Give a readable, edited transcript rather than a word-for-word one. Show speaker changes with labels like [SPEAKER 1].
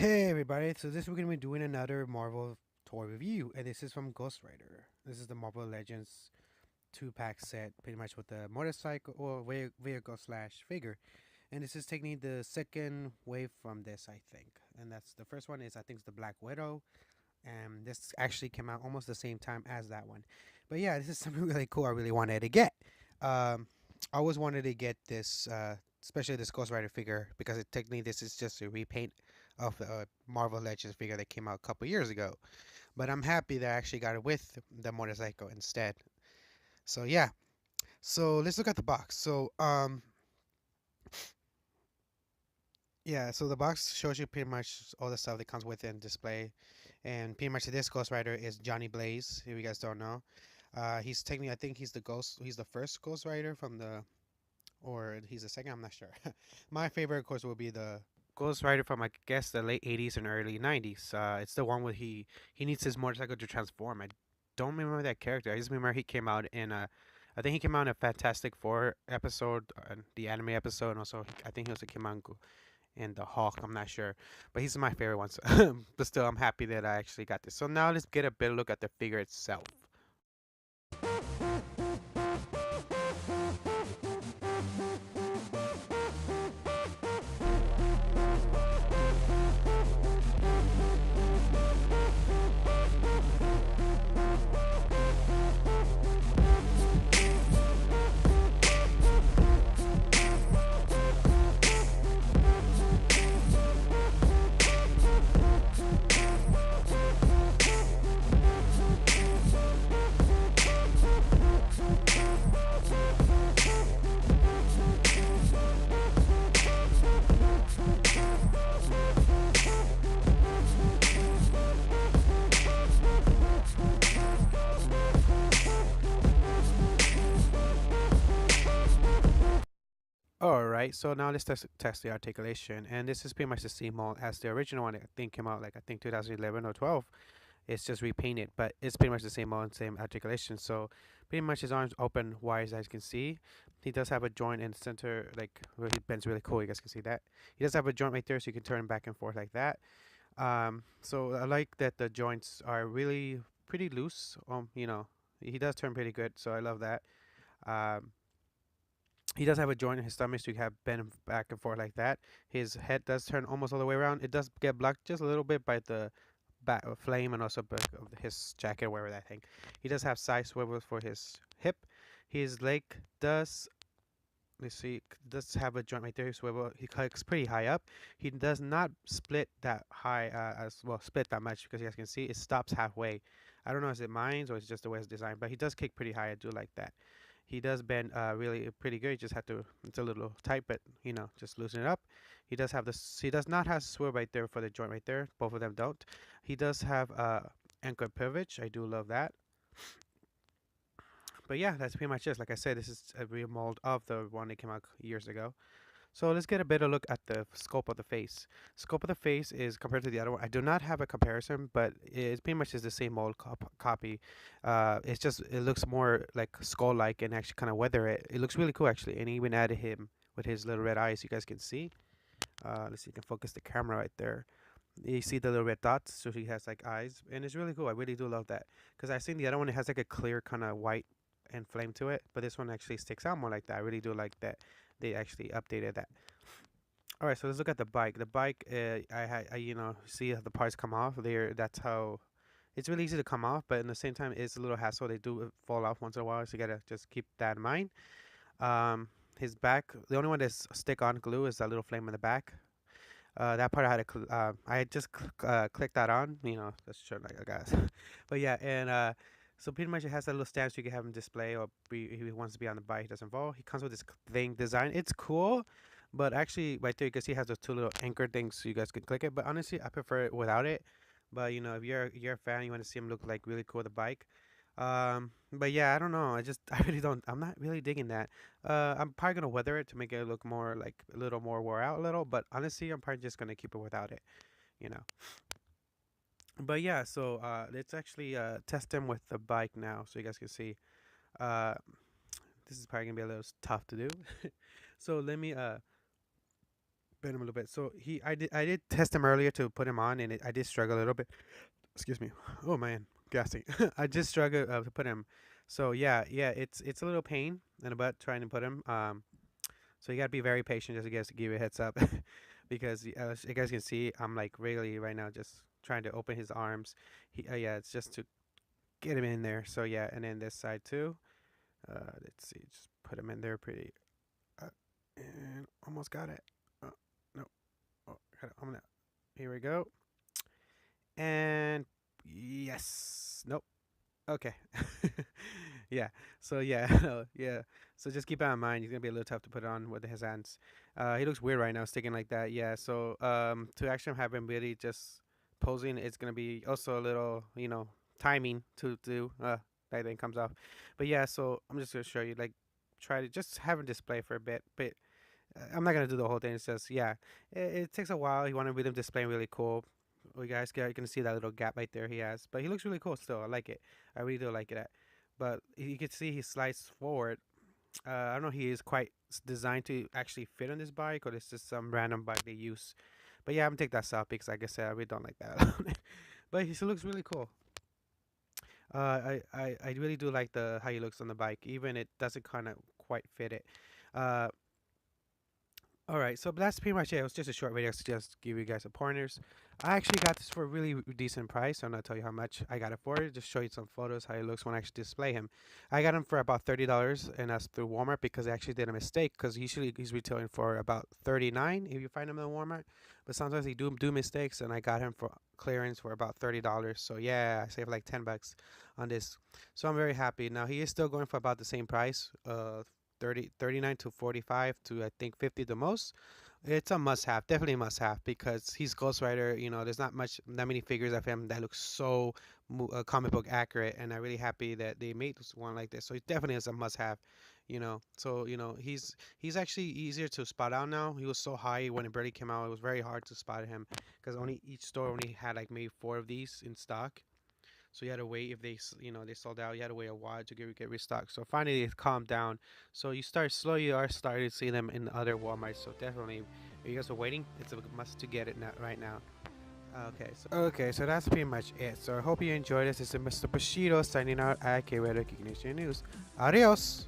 [SPEAKER 1] Hey everybody, so this we're gonna be doing another Marvel toy review, and this is from Ghost Rider. This is the Marvel Legends 2-pack set, pretty much with the motorcycle or vehicle slash figure. And this is taking the second wave from this, I think. And that's the first one is I think it's the Black Widow, and this actually came out almost the same time as that one. But yeah, this is something really cool. I really wanted to get. Um, I always wanted to get this, especially this Ghost Rider figure, because technically this is just a repaint of the Marvel Legends figure that came out a couple years ago. But I'm happy that I actually got it with the motorcycle instead. So yeah, so let's look at the box. Yeah, so the box shows you pretty much all the stuff that comes with it in display, and pretty much this Ghost Rider is Johnny Blaze. If you guys don't know, he's technically I think he's the ghost. He's the first Ghost Rider from the, or he's the second. I'm not sure. My favorite, of course, will be the Ghost Rider from I guess the late '80s and early '90s. It's the one where he needs his motorcycle to transform. I don't remember that character. I just remember he came out in a, I think he came out in a Fantastic Four episode, the anime episode, and also I think he also came out in the Hawk. I'm not sure, but he's my favorite one. So but still, I'm happy that I actually got this. So now let's get a better look at the figure itself. Alright, so now let's test the articulation, and this is pretty much the same mold as the original one. I think came out like I think 2011 or 12. It's just repainted, but it's pretty much the same mold, same articulation. So pretty much his arms open wide as you can see. He does have a joint in the center, like where he bends really cool. You guys can see that. He does have a joint right there, so you can turn him back and forth like that. So I like that the joints are really pretty loose. He does turn pretty good, so I love that. Um, he does have a joint in his stomach, so you have bend back and forth like that. His head does turn almost all the way around. It does get blocked just a little bit by the back flame and also back of his jacket, wherever that thing. He does have side swivels for his hip. His leg does. Let's see, does have a joint right there, swivel. He clicks pretty high up. He does not split that high as well, split that much because you guys can see it stops halfway. I don't know if it's mine or it's just the way it's designed, but he does kick pretty high. I do like that. He does bend really pretty good. You just have to, it's a little tight, but just loosen it up. He does have this, he does not have swivel right there for the joint right there. Both of them don't. He does have anchor pivot. I do love that. But yeah, that's pretty much it. Like I said, this is a remold of the one that came out years ago. So let's get a better look at the scope of the face. Scope of the face is compared to the other one. I do not have a comparison, but it's pretty much is the same mold copy. It's just it looks more like skull-like and actually kind of weather it. It looks really cool actually, and he even added him with his little red eyes. You guys can see. Let's see, you can focus the camera right there. You see the little red dots, so he has like eyes, and it's really cool. I really do love that because I've seen the other one. It has like a clear kind of white and flame to it, but this one actually sticks out more like that. I really do like that they actually updated that. All right, so let's look at the bike. The bike, see how the parts come off. There, that's how it's really easy to come off, but in the same time, it's a little hassle. They do fall off once in a while, so you gotta just keep that in mind. His back, the only one that's stick-on glue is that little flame in the back. That part I had to, I just clicked that on, that's sure like I guess. But yeah, and so pretty much it has that little stand so you can have him display or be, if he wants to be on the bike, he doesn't fall. He comes with this thing design. It's cool, but actually right there you can see it has those two little anchor things so you guys can click it. But honestly, I prefer it without it. But if you're a fan, you want to see him look like really cool with the bike. But yeah, I don't know. I just I really don't. I'm not really digging that. I'm probably gonna weather it to make it look more like a little more wore out a little. But honestly, I'm probably just gonna keep it without it. You know. But yeah, so let's actually test them with the bike now, so you guys can see. Uh, this is probably gonna be a little tough to do. So let me bend him a little bit. So I did test him earlier to put him on, and I did struggle a little bit. Excuse me. Oh man, gassy. I just struggled to put him. So yeah, it's a little pain in the butt trying to put him. So you gotta be very patient, just to guys to give you a heads up, because as you guys can see, I'm like really right now just trying to open his arms. Yeah, it's just to get him in there. So yeah, and then this side too. Let's see, just put him in there pretty. Uh, and almost got it. No, oh, I'm gonna. Here we go. And yes, nope. Okay. Yeah. So yeah, yeah. So just keep that in mind. He's gonna be a little tough to put on with his hands. He looks weird right now, sticking like that. Yeah. So to actually have him really just posing, it's gonna be also a little, timing to do. That then comes off. But yeah. So I'm just gonna show you, like, try to just have him display for a bit. But I'm not gonna do the whole thing. It's just yeah. It takes a while. You want to be them displaying really cool. You guys can see that little gap right there he has, but he looks really cool still. I like it. I really do like it. But you can see he slides forward. I don't know. He is quite designed to actually fit on this bike, or it's just some random bike they use. But yeah, I'm gonna take that south because, like I said, I really don't like that. But he still looks really cool. I really do like the how he looks on the bike, even it doesn't kind of quite fit it. Uh, All right, so that's pretty much it. It was just a short video to just give you guys some pointers. I actually got this for a really decent price. I'm not tell you how much I got it for. Just show you some photos how it looks when I actually display him. I got him for about $30, and that's through Walmart because I actually did a mistake. Because usually he's retailing for about 39 if you find him in Walmart, but sometimes he do mistakes, and I got him for clearance for about $30. So yeah, I saved like $10 on this. So I'm very happy. Now he is still going for about the same price. 39 to 45 to I think 50 the most. It's a must have, definitely a must have because he's Ghost Rider. There's not that many figures of him that look so comic book accurate, and I'm really happy that they made this one like this. So it definitely is a must have. So he's actually easier to spot out now. He was so high when it barely came out. It was very hard to spot him because only each store only had like maybe 4 of these in stock. So you had to wait if they sold out. You had to wait a while to get restocked. So finally it calmed down. So you are starting to see them in other Walmarts. So definitely, if you guys are waiting, it's a must to get it now, right now. Okay, so that's pretty much it. So I hope you enjoyed this. This is Mr. Bushido signing out at K-Red Recognition News. Adios.